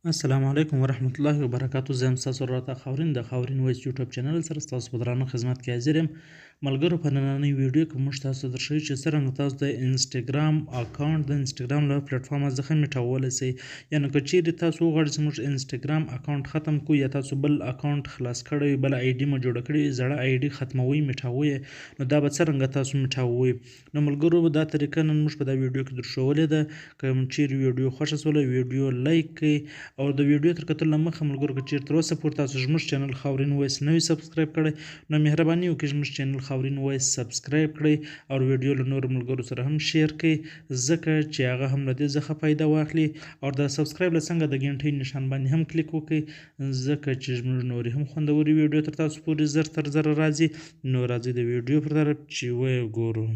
السلام علیکم ورحمت الله وبرکاتو. زه یم ستاسو ورور خاورین د خاورین وایس یوټیوب چینل سره ستاسو په درانه خدمت کې حاضر یم. ملګرو، په نننۍ ویډیو کې موږ تاسو ته درښیو چې څرنګه تاسو د انسټاګرام اکاونټ د انسټاګرام له پلیټفارمه څخه میټولی سئ. یعنې که چیرې تاسو وغواړئ چې موږ انسټاګرام اکاونټ ختم کړو یا تاسو بل اکاونټ خلاص کړی وي، بله آی ډي مو جوړه کړې وي، زړه آی ډي ختموئ میټوئ یې، نو دا به څرنګه تاسو میټوئ. نو ملګرو، دا طریقه نن موږ په دا ویډیو کې درښولې ده. که چیرې ویډیو خوښه شوله ویډیو لایک کړئ او د ویډیو تر کتلو مخه ملګرو که چیرې تر اوسه پورې تاسو زموږ چینل خاورین وایس نه وي سبسکرایب کړی، نو مهرباني وکړئ زموږ چینل خاورین وایس سبسکرایب کړئ او ویډیو له نورو ملګرو سره هم شیر کړئ، ځکه چې هغه هم له دې څخه فایده واخلي. او د سبسکرایب له څنګه د ګنټۍ نشان باندې هم کلیک وکړئ، ځکه چې زموږ نورې هم خوندورې ویډیو تر تاسو پورې زر تر زره راځي. نو راځئ د ویډیو پر طرف چې ویې ګورو.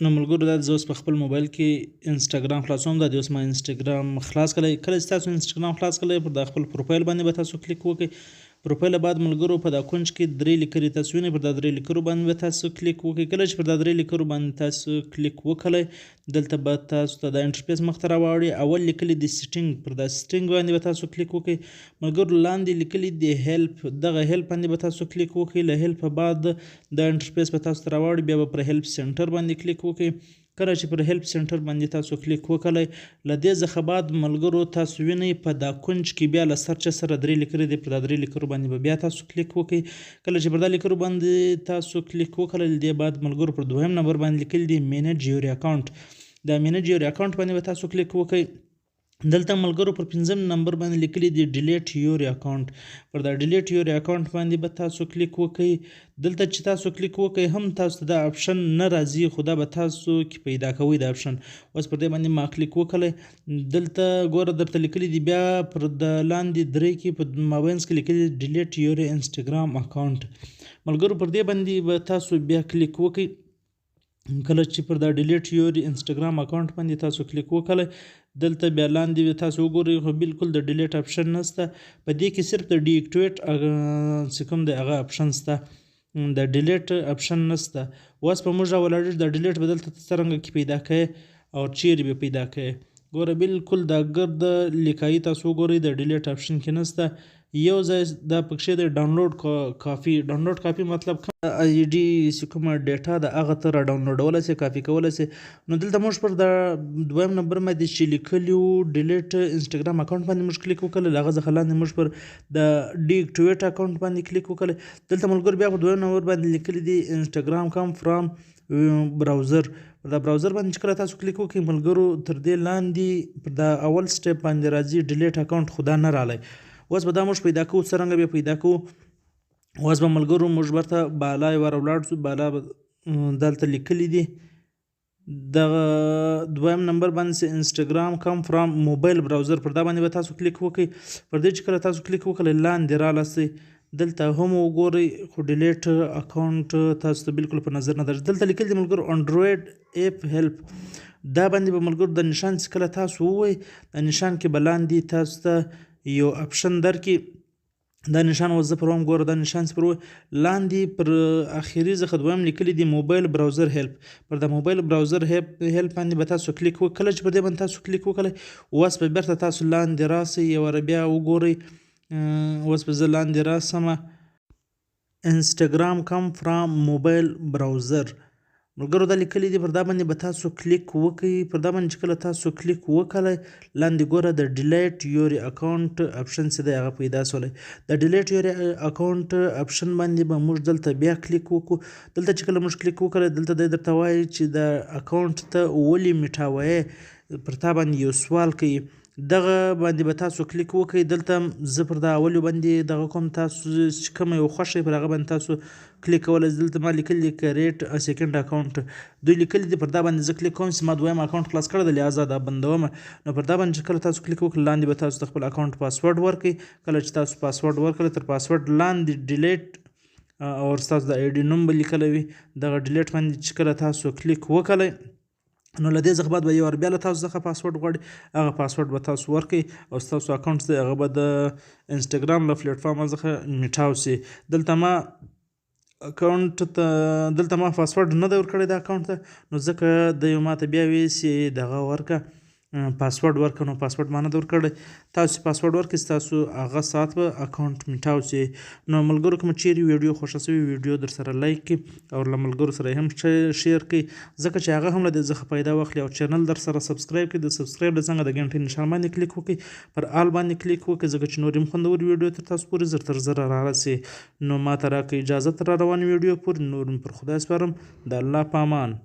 نو ملګرو، دا زه اوس په خپل موبایل کې انسټاګرام خلاصوم. دا د اوس ما انسټاګرام خلاص کړی. کله چې تاسو انسټاګرام خلاص کړئ، پر دا خپل پروفایل باندې به تاسو کلیک وکړئ. پروفایل بعد ملګرو په دا کونج کې درې لیکرې تاسو وینئ، پر دا درې لیکرو باندې به تاسو کلیک وکړئ. کله چې پر دا درې لیکرو باندې تاسو کلیک وکړئ، دلته به تاسو ته دا انټرفیس مخ ته راوړي. اول لیکلي د سیټینګ، پر دا سیټینګ باندې به تاسو کلیک وکړئ. ملګرو، لاندې لیکلي د هیلپ، دغه هیلپ باندې به تاسو کلیک وکړئ. له هیلپ بعد دا انټرفیس به تاسو ته راوړي، بیا به پر هیلپ سنټر باندې کلیک وکړئ. کله چې پر هیلپ سنټر باندې تاسو کلیک وکړئ، له دې څخه بعد ملګرو تاسو وینئ په دا کونج کې بیا له سرچ سره درې لیکرې دي، پر دا درې لیکرو باندې به بیا تاسو کلیک وکړئ. کله چې پر دا لیکرو باندې تاسو کلیک وکړئ، دې بعد ملګرو پر دویم نمبر باندې لیکل دي مینیج یور اکاونټ، دا مینیج یور اکاونټ باندې به تاسو کلیک وکړئ. دلته ملګرو پر پنځم نمبر باندې لیکلي دي ډیلیټ یور اکاونټ، پر دا ډیلیټ یور اکاونټ باندې به تاسو کلیک وکړئ. دلته چې تاسو کلیک وکړئ هم تاسو ته دا اپشن نه راځي، خو دا به تاسو کې پیدا کوئ دا اپشن. اوس پر دې باندې ما کلیک وکړئ. دلته ګوره درته لیکلي دي بیا پر د لاندې درې کې په مابینځ کې لیکلي دي ډیلیټ یور انسټاګرام اکاونټ. ملګرو، پر دې باندې به تاسو بیا کلیک وکړئ. کله چې پر دا ډیلیټ یور انسټاګرام اکاونټ باندې تاسو کلیک وکړئ، دلته بیا لاندې تاسو وګورئ خو بالکل د ډیلیټ اپشن نشته. په دې کې صرف د ډي اکټیویټ چې کوم دی هغه اپشن شته، د ډیلیټ اپشن نشته. اوس په موږ راولاړېږي د ډیلیټ به دلته څرنګه کې پیدا کړئ او چیرې به پیدا کړئ. ګوره بالکل دا ګرد لیکایي تاسو وګورئ د ډیلیټ اپشن کې نشته. یو ځای دا پکښې دی ډاونلوډ کافي. ډاونلوډ کافي مطلب آی ډي چې کومه ډیټا ده هغه ته را ډاونلوډولی سئ، کافي کولی سئ. نو دلته موږ پر دا دویم نمبر باندې چې لیکلي وو ډیلیټ انسټاګرام اکاونټ باندې موږ کلیک وکړل، له هغه څخه لاندې موږ پر د ډي اکټیویټ اکاونټ باندې کلیک وکړل. دلته ملګرو بیا په دویم نمبر باندې لیکلي دي انسټاګرام کم فرام براوزر. پر دا براوزر باندې چې کله تاسو کلیک وکړئ ملګرو، تر دې لاندې پر دا اول سټیپ باندې راځي ډیلیټ اکاونټ، خو دا نه راغلی. اوس به دا موږ پیدا کوو. څرنګه به پیدا کوو؟ اوس به ملګرو موږ ورته بالا یې ور ولاړ شو. بالا به دلته لیکلي دي دغه دویم نمبر باندې انسټاګرام کم فرام موبایل براوزر، پر دا باندې به تاسو کلیک وکړئ. پر دې چې کله تاسو کلیک وکړئ لاندې رالاستئ، دلته هم وګورئ خو ډیلیټ اکاونټ تاسو ته بالکل په نظر نه درځي. دلته لیکل دي ملګرو انډرویډ ایپ هیلپ، دا باندې به ملګرو د نشان چې کله تاسو ووایئ، د نشان کې به لاندې تاسو ته یو اپشن درکړي. دا نشان اوس زه پر وم، ګوره دا نشان چې پر لاندې پر اخري څخه دویم لیکلي دي موبایل براوزر هیلپ. پر دا موبایل براوزر هیلپ باندې به تاسو کلیک وکړئ. کله چې پر دې باندې تاسو کلیک وکړئ، اوس به بیرته تاسو لاندې راسئ، یو واره بیا وګورئ. اوس به زه لاندې راسمه انسټاګرام کم فرام موبایل براوزر. ملګرو دا لیکلي دي، پر دا باندې به تاسو کلیک وکړئ. پر دا باندې چې کله تاسو کلیک وکړئ، لاندې ګوره د ډیلیټ یور اکاونټ اپشن چې دی هغه پیدا شولی. د ډیلیټ یور اکاونټ اپشن باندې به موږ دلته بیا کلیک وکړو. دلته چې کله موږ کلیک وکړئ، دلته دی درته وایي چې د اکاونټ ته ولې میټاوئ، پر تا باندې یو سوال کوي. دغه باندې به تاسو کلیک وکړئ. دلته زه پر دا اول باندې دغه کوم تاسو چې کومه یو خوښ پر هغه باندې تاسو کلیک کولی. دلته ما لیکلي دي کریټ سیکنډ اکاونټ، دوی لیکلي دي. پر دا باندې زه کلیک کوم چې ما دویم اکاونټ خلاص کړی دی، لهذا دا بندومه. نو پر دا باندې چې کله تاسو کلیک وکړئ، لاندې به تاسو د خپل اکاونټ پاسورډ ورکړئ. کله چې تاسو پاسورډ ورکړئ، تر پاسورډ لاندې ډیلیټ او ستاسو د آی ډي نوم به لیکلی وي. دغه ډیلیټ باندې چې کله تاسو کلیک وکړئ، نو له دې څخه بعد به یو وار بیا له تاسو څخه پاسورډ غواړي هغه پاسورډ به تاسو ورکړئ او ستاسو اکاونټ دی هغه به د انسټاګرام له پلیټفارمه څخه میټاو سي. دلته ما اکاونټ ته دلته ما پاسورډ نه دی ورکړی د اکاونټ ته نو ځکه د یو ماته بیا ویل چې دغه ورکړه پاسورډ ورکړه. نو پاسورډ ما نه دی ورکړی تاسو پاسورډ ورکړئ ستاسو هغه ساعت به اکاونټ میټاو سي. نو ملګرو که مو چیرې ویډیو خوښه سوې ویډیو در سره لایک کړئ او له ملګرو سره یې هم شیر کړئ ځکه چې هغه هم له دې څخه پیدا واخلي او چینل در سره سبسکرایب کړئ. د سبسکرایب د څنګه د غنټې نښان باندې کلیک وکړئ پر آل باندې کلیک وکړئ ځکه چې نور هم خوندور ویډیو تر تاسو پورې زر تر زره رارسي. نو ما ته راکړئ اجازه تر روان ویډیو پورې نور پر خدای سپارم د الله په امان.